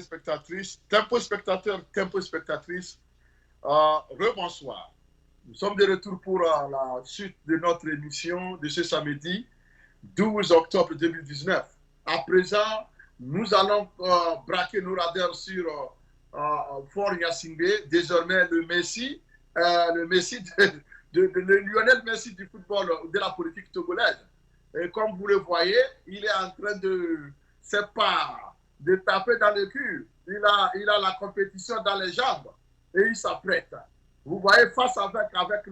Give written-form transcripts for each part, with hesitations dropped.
spectatrices, tempo spectateurs, tempo spectatrices, rebonsoir. Nous sommes de retour pour la suite de notre émission de ce samedi 12 octobre 2019. À présent, nous allons braquer nos radars sur Fort Gnassingbé, désormais le Messi le Lionel Messi du football, de la politique togolaise. Et comme vous le voyez, il est en train de, c'est pas, de taper dans le cul. Il a la compétition dans les jambes et il s'apprête. Vous voyez face à face avec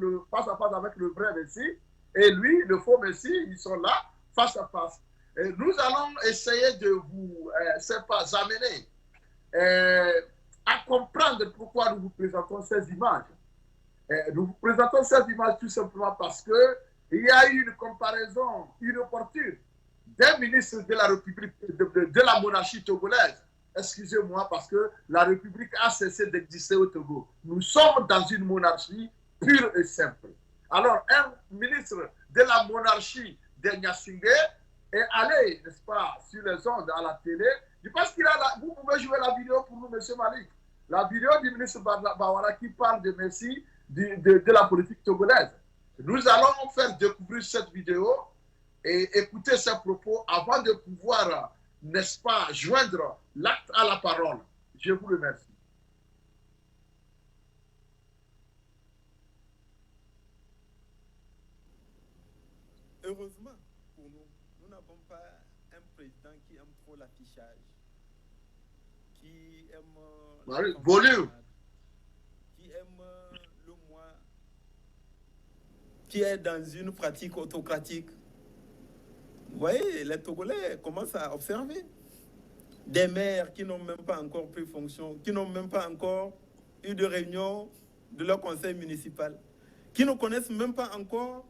le vrai Messi et lui, le faux Messi, ils sont là face à face. Et nous allons essayer de vous amener à comprendre pourquoi nous vous présentons ces images. Nous vous présentons ces images tout simplement parce qu'il y a eu une comparaison inopportune d'un ministre de la République, de la monarchie togolaise. Excusez-moi, parce que la République a cessé d'exister au Togo. Nous sommes dans une monarchie pure et simple. Alors, un ministre de la monarchie de Gnassingbé est allé, n'est-ce pas, sur les ondes à la télé. Je pense qu'il a vous pouvez jouer la vidéo pour nous, M. Malik. La vidéo du ministre Bawara qui parle de Messi, de la politique togolaise. Nous allons faire découvrir cette vidéo et écouter ses propos avant de pouvoir, n'est-ce pas, joindre l'acte à la parole. Je vous remercie. Heureusement pour nous, nous n'avons pas un président qui aime trop l'affichage, qui aime volume, qui aime le moi, qui est dans une pratique autocratique. Vous voyez, les Togolais commencent à observer des maires qui n'ont même pas encore pris fonction, qui n'ont même pas encore eu de réunion de leur conseil municipal, qui ne connaissent même pas encore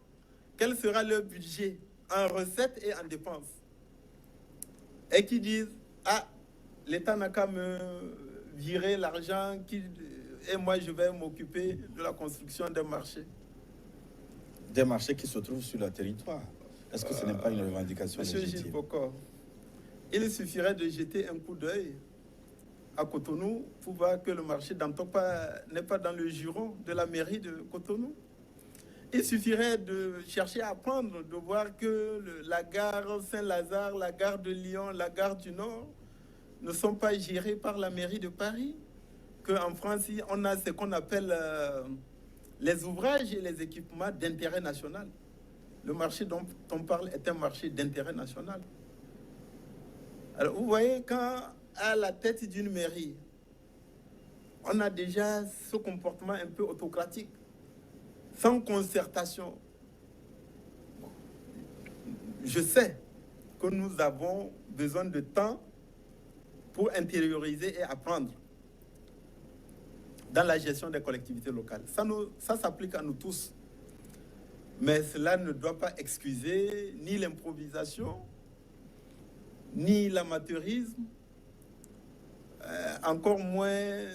quel sera leur budget en recettes et en dépenses, et qui disent « Ah, l'État n'a qu'à me virer l'argent et moi je vais m'occuper de la construction des marchés. » Des marchés qui se trouvent sur le territoire. Est-ce que ce n'est pas une revendication Monsieur légitime? Gilles Bokor, il suffirait de jeter un coup d'œil à Cotonou pour voir que le marché d'Antopa n'est pas dans le giron de la mairie de Cotonou. Il suffirait de chercher à apprendre, de voir que la gare Saint-Lazare, la gare de Lyon, la gare du Nord ne sont pas gérées par la mairie de Paris. Qu'en France, on a ce qu'on appelle les ouvrages et les équipements d'intérêt national. Le marché dont on parle est un marché d'intérêt national. Alors, vous voyez, quand à la tête d'une mairie, on a déjà ce comportement un peu autocratique, sans concertation. Je sais que nous avons besoin de temps pour intérioriser et apprendre dans la gestion des collectivités locales. Ça s'applique à nous tous. Mais cela ne doit pas excuser ni l'improvisation, ni l'amateurisme, encore moins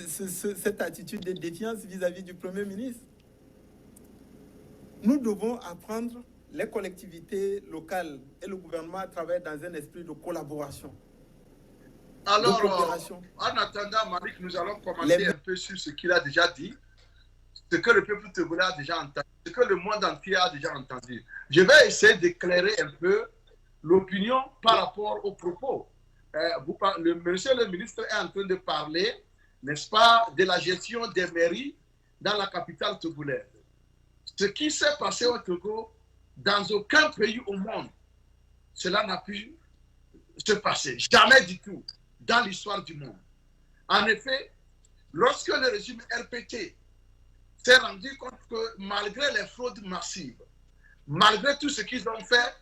cette attitude de défiance vis-à-vis du Premier ministre. Nous devons apprendre, les collectivités locales et le gouvernement, à travailler dans un esprit de collaboration. Alors, en attendant, Malik, nous allons commenter un peu sur ce qu'il a déjà dit, ce que le peuple togolais a déjà entendu, ce que le monde entier a déjà entendu. Je vais essayer d'éclairer un peu l'opinion par rapport aux propos. Monsieur le ministre est en train de parler, n'est-ce pas, de la gestion des mairies dans la capitale togolaise. Ce qui s'est passé au Togo, dans aucun pays au monde, cela n'a pu se passer. Jamais du tout dans l'histoire du monde. En effet, lorsque le régime RPT s'est rendu compte que malgré les fraudes massives, malgré tout ce qu'ils ont fait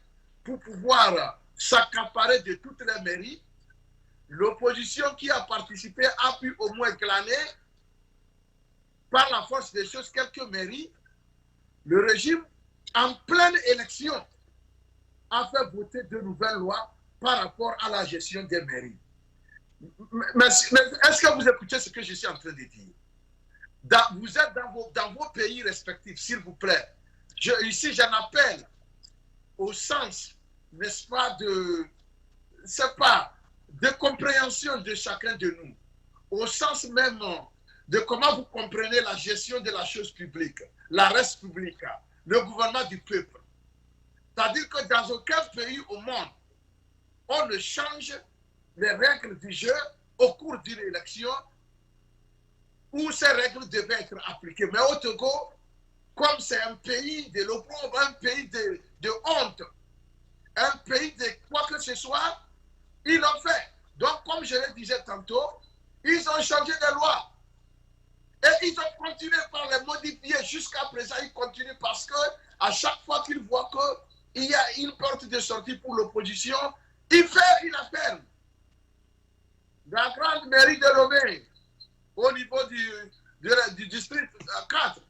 pour pouvoir s'accaparer de toutes les mairies, l'opposition qui a participé a pu au moins glaner par la force des choses quelques mairies. Le régime, en pleine élection, a fait voter de nouvelles lois par rapport à la gestion des mairies. Mais est-ce que vous écoutez ce que je suis en train de dire? Vous êtes dans vos pays respectifs, s'il vous plaît. Ici, j'en appelle au sens, n'est-ce pas, c'est pas de compréhension de chacun de nous, au sens même de comment vous comprenez la gestion de la chose publique, la res publica, le gouvernement du peuple. C'est-à-dire que dans aucun pays au monde, on ne change les règles du jeu au cours d'une élection où ces règles devaient être appliquées. Mais au Togo, comme c'est un pays de l'opprobre, un pays de honte, un pays de quoi que ce soit, ils l'ont fait. Donc, comme je le disais tantôt, ils ont changé de loi. Et ils ont continué par les modifier. Jusqu'à présent, ils continuent parce que à chaque fois qu'ils voient qu'il y a une porte de sortie pour l'opposition, ils font une affaire. Dans la grande mairie de Lomé, au niveau du district 4,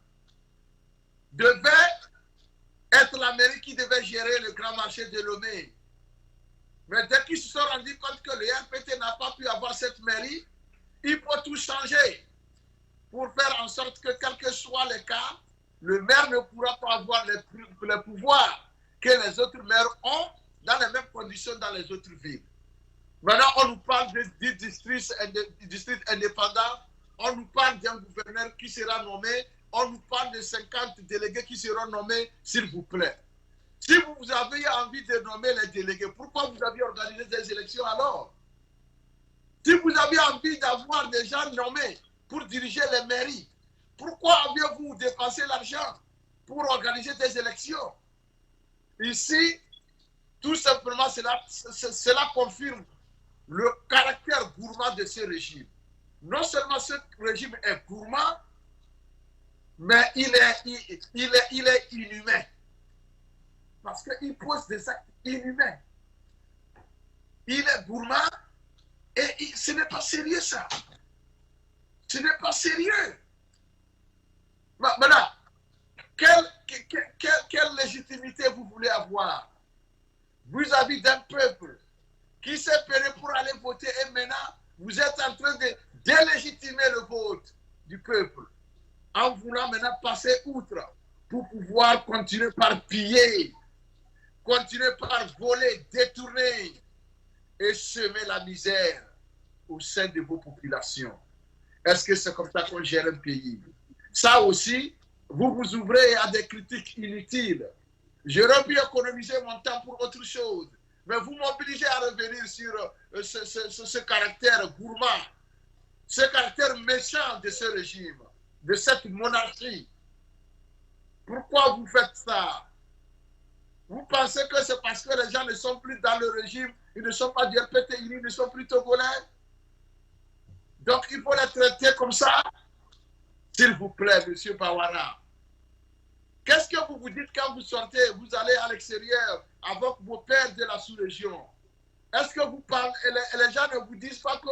devait être la mairie qui devait gérer le grand marché de Lomé. Mais dès qu'ils se sont rendus compte que le RPT n'a pas pu avoir cette mairie, il faut tout changer pour faire en sorte que, quel que soit le cas, le maire ne pourra pas avoir les pouvoirs que les autres maires ont dans les mêmes conditions dans les autres villes. Maintenant, on nous parle du district indépendant, on nous parle d'un gouverneur qui sera nommé, on nous parle de 50 délégués qui seront nommés, s'il vous plaît. Si vous avez envie de nommer les délégués, pourquoi vous avez organisé des élections alors? Si vous avez envie d'avoir des gens nommés pour diriger les mairies, pourquoi aviez-vous dépensé l'argent pour organiser des élections? Ici, tout simplement, cela confirme le caractère gourmand de ce régime. Non seulement ce régime est gourmand, mais il est inhumain. Parce qu'il pose des actes inhumains. Il est gourmand et ce n'est pas sérieux ça. Ce n'est pas sérieux. Maintenant, quelle légitimité vous voulez avoir vis-à-vis d'un peuple qui s'est payé pour aller voter et maintenant vous êtes en train de délégitimer le vote du peuple en voulant maintenant passer outre pour pouvoir continuer par piller, continuer par voler, détourner et semer la misère au sein de vos populations. Est-ce que c'est comme ça qu'on gère un pays? Ça aussi, vous vous ouvrez à des critiques inutiles. J'aurais pu économiser mon temps pour autre chose, mais vous m'obligez à revenir sur ce caractère gourmand, ce caractère méchant de ce régime, de cette monarchie. Pourquoi vous faites ça? Vous pensez que c'est parce que les gens ne sont plus dans le régime, ils ne sont pas du RPT, ils ne sont plus togolais? Donc il faut les traiter comme ça? S'il vous plaît, monsieur Bawara. Qu'est-ce que vous vous dites quand vous sortez, vous allez à l'extérieur avec vos pères de la sous-région? Est-ce que vous parlez, et les gens ne vous disent pas que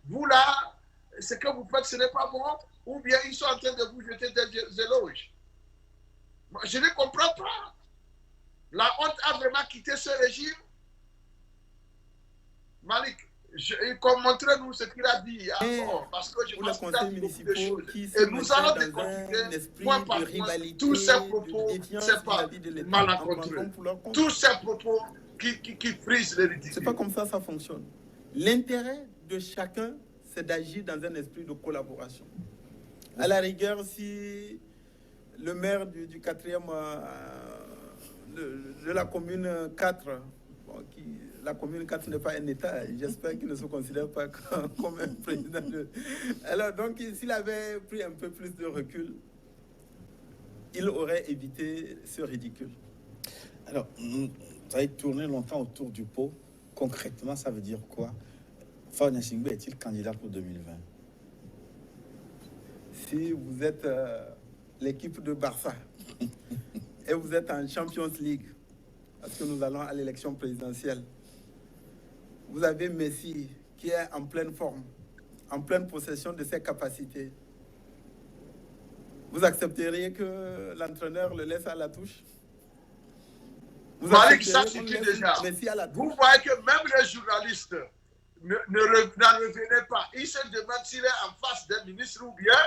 vous là, ce que vous faites, ce n'est pas bon? Ou bien ils sont en train de vous jeter des éloges? Moi, je ne comprends pas. La honte a vraiment quitté ce régime. Malik, montrez-nous ce qu'il a dit avant, parce que je pense qu'il a dit beaucoup de choses. Et nous allons décortiquer point par point tous ces propos, c'est pas malencontreux. Tous ces propos qui frisent le ridicule. C'est pas comme ça fonctionne. L'intérêt de chacun, c'est d'agir dans un esprit de collaboration. À la rigueur, si le maire du 4e de la commune 4, la commune 4 n'est pas un État, j'espère qu'il ne se considère pas comme un président. Alors donc, s'il avait pris un peu plus de recul, il aurait évité ce ridicule. Alors, vous avez tourné longtemps autour du pot. Concrètement, ça veut dire quoi? Faure Gnassingbé est-il candidat pour 2020? Si vous êtes l'équipe de Barça et vous êtes en Champions League, parce que nous allons à l'élection présidentielle, vous avez Messi qui est en pleine forme, en pleine possession de ses capacités. Vous accepteriez que l'entraîneur le laisse à la touche? Malik, ça c'est déjà. Vous voyez que même les journalistes n'en revenaient pas. Ils se demandent s'il est en face d'un ministre ou bien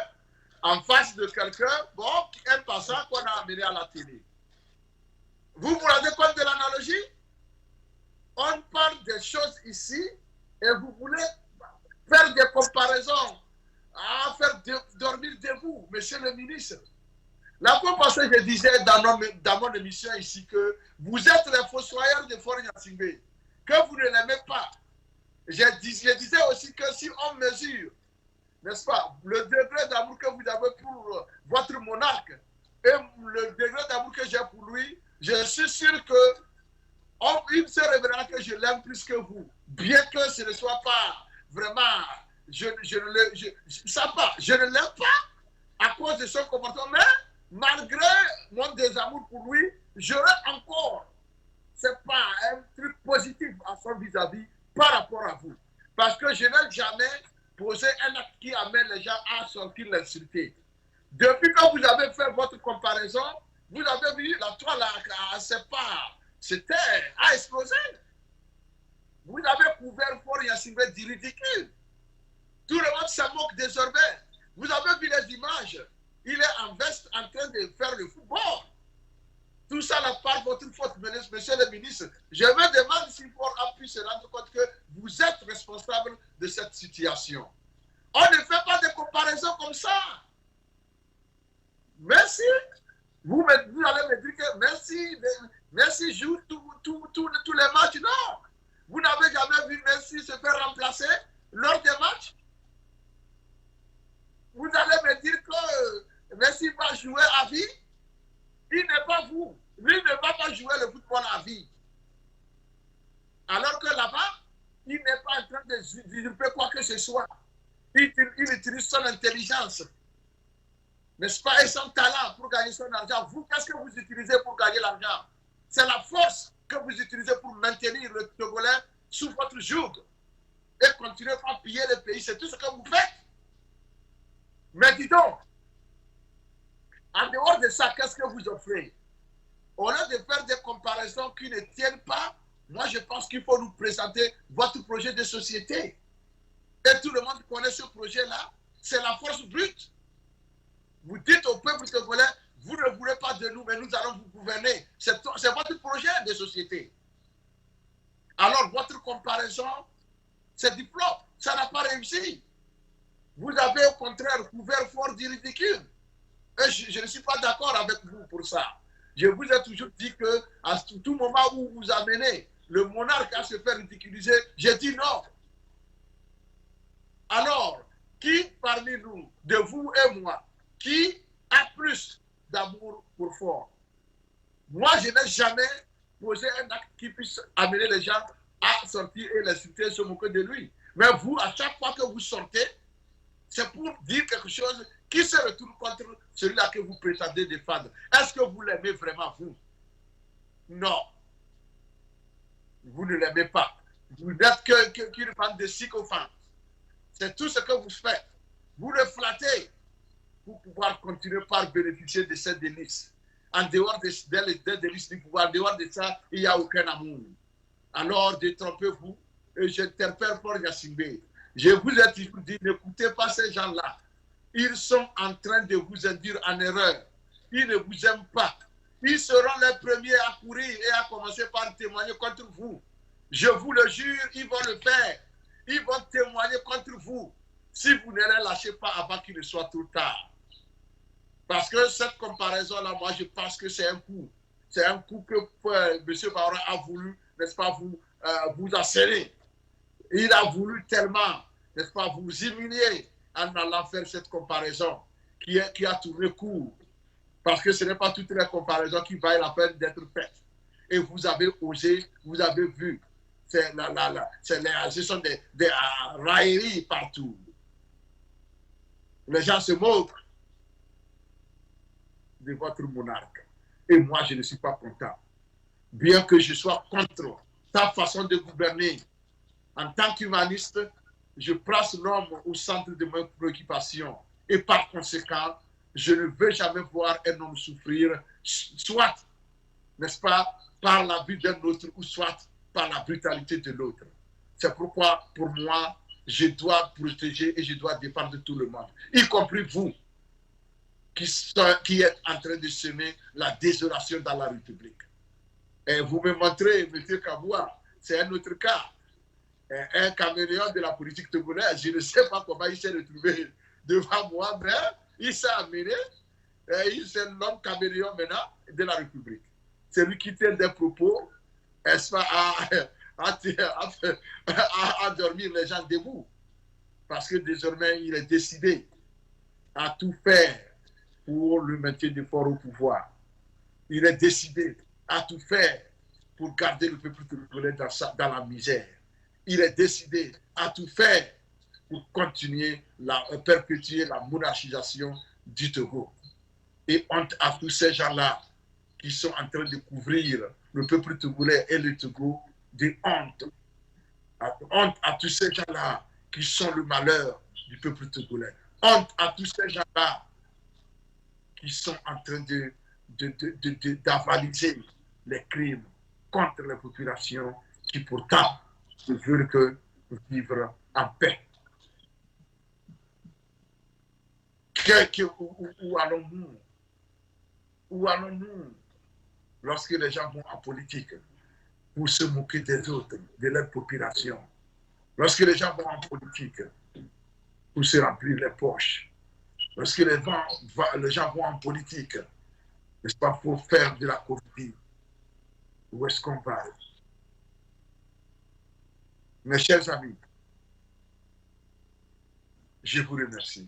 en face de quelqu'un, bon, un passant qu'on a amené à la télé. Vous vous rendez compte de l'analogie? On parle des choses ici Et vous voulez faire des comparaisons, à faire dormir debout, monsieur le ministre. La fois passée, je disais dans mon émission ici que vous êtes les fossoyeurs de Fort Gnassingbé, que vous ne l'aimez pas. Je disais aussi que si on mesure, n'est-ce pas, le degré d'amour que vous avez pour votre monarque et le degré d'amour que j'ai pour lui, je suis sûr que il se révélera que je l'aime plus que vous. Bien que ce ne soit pas vraiment, je ne l'aime pas à cause de son comportement, mais malgré mon désamour pour lui, j'aurai encore, c'est pas un truc positif à son vis-à-vis par rapport à vous. Parce que je n'ai jamais posé un acte qui amène les gens à sortir l'insulter. Depuis que vous avez fait votre comparaison, vous avez vu la toile c'était à exploser. Vous avez couvert Fort Gnassingbé du ridicule. Tout le monde se moque désormais. Vous avez vu les images. Il est en veste en train de faire le football. Tout ça n'est pas votre faute, monsieur le ministre. Je me demande si Fort a pu se rendre compte que vous êtes responsable de cette situation. On ne fait pas de comparaison comme ça. Merci. Vous allez me dire que Messi joue tous les matchs. Non. Vous n'avez jamais vu Messi se faire remplacer lors des matchs. Vous allez me dire que Messi va jouer à vie. Il n'est pas vous. Lui ne va pas jouer le football à vie. Alors que là-bas, il n'est pas en train d'usurper quoi que ce soit. Il utilise son intelligence, n'est-ce pas, et son talent pour gagner son argent. Vous, qu'est-ce que vous utilisez pour gagner l'argent? C'est la force que vous utilisez pour maintenir le Togolais sous votre joug et continuer à piller le pays. C'est tout ce que vous faites. Mais dis donc, en dehors de ça, qu'est-ce que vous offrez? Au lieu de faire des comparaisons qui ne tiennent pas, moi je pense qu'il faut nous présenter votre projet de société. Et tout le monde connaît ce projet-là. C'est la force brute. Vous dites au peuple togolais, vous ne voulez pas de nous, mais nous allons vous gouverner. C'est votre projet de société. Alors, votre comparaison, c'est du flop. Ça n'a pas réussi. Vous avez au contraire couvert Fort du ridicule. Et je ne suis pas d'accord avec vous pour ça. Je vous ai toujours dit que à tout moment où vous amenez le monarque à se faire ridiculiser, j'ai dit non. Alors, qui parmi nous, de vous et moi, qui a plus d'amour pour Fort? Moi, je n'ai jamais posé un acte qui puisse amener les gens à sortir et l'insulter, se moquer de lui. Mais vous, à chaque fois que vous sortez, c'est pour dire quelque chose qui se retourne contre celui-là que vous prétendez défendre. Est-ce que vous l'aimez vraiment, vous? Non. Vous ne l'aimez pas. Vous n'êtes qu'une bande de sycophantes. C'est tout ce que vous faites. Vous le flattez pour pouvoir continuer par bénéficier de ces délices. En dehors des délices du pouvoir, en dehors de ça, il n'y a aucun amour. Alors, détrompez-vous et j'interpelle Fort Gnassingbé. Je vous ai toujours dit, n'écoutez pas ces gens-là. Ils sont en train de vous induire en erreur. Ils ne vous aiment pas. Ils seront les premiers à courir et à commencer par témoigner contre vous. Je vous le jure, ils vont le faire. Ils vont témoigner contre vous si vous ne les lâchez pas avant qu'il ne soit trop tard. Parce que cette comparaison-là, moi, je pense que c'est un coup. C'est un coup que M. Barra a voulu, n'est-ce pas, vous assérer. Il a voulu tellement, n'est-ce pas, vous humilier en allant faire cette comparaison qui a tourné court. Parce que ce n'est pas toutes les comparaisons qui valent la peine d'être faites. Et vous avez osé, vous avez vu. Ce sont des railleries partout. Les gens se moquent de votre monarque. Et moi, je ne suis pas content. Bien que je sois contre ta façon de gouverner, en tant qu'humaniste, je place l'homme au centre de mes préoccupations. Et par conséquent, je ne veux jamais voir un homme souffrir, soit, n'est-ce pas, par l'abus d'un autre, ou soit par la brutalité de l'autre. C'est pourquoi, pour moi, je dois protéger et je dois défendre tout le monde, y compris vous, qui êtes en train de semer la désolation dans la République. Et vous me montrez, M. Kaboua, c'est un autre cas. un caméléon de la politique togolaise. Je ne sais pas comment il s'est retrouvé devant moi, mais il s'est amené. C'est l'homme caméléon maintenant de la République. C'est lui qui tient des propos à dormir les gens debout. Parce que désormais, il est décidé à tout faire pour le maintien du fort au pouvoir. Il est décidé à tout faire pour garder le peuple togolais dans la misère. Il est décidé à tout faire pour continuer perpétuer la monarchisation du Togo. Et honte à tous ces gens-là qui sont en train de couvrir le peuple togolais et le Togo de honte. Honte à tous ces gens-là qui sont le malheur du peuple togolais. Honte à tous ces gens-là qui sont en train d'avaliser les crimes contre les populations qui pourtant ne veulent que vivre en paix. Où allons-nous? Où allons-nous lorsque les gens vont en politique pour se moquer des autres, de leur population? Lorsque les gens vont en politique pour se remplir les poches, lorsque les gens vont en politique, n'est-ce pas, pour faire de la corruption, où est-ce qu'on va? Mes chers amis, je vous remercie.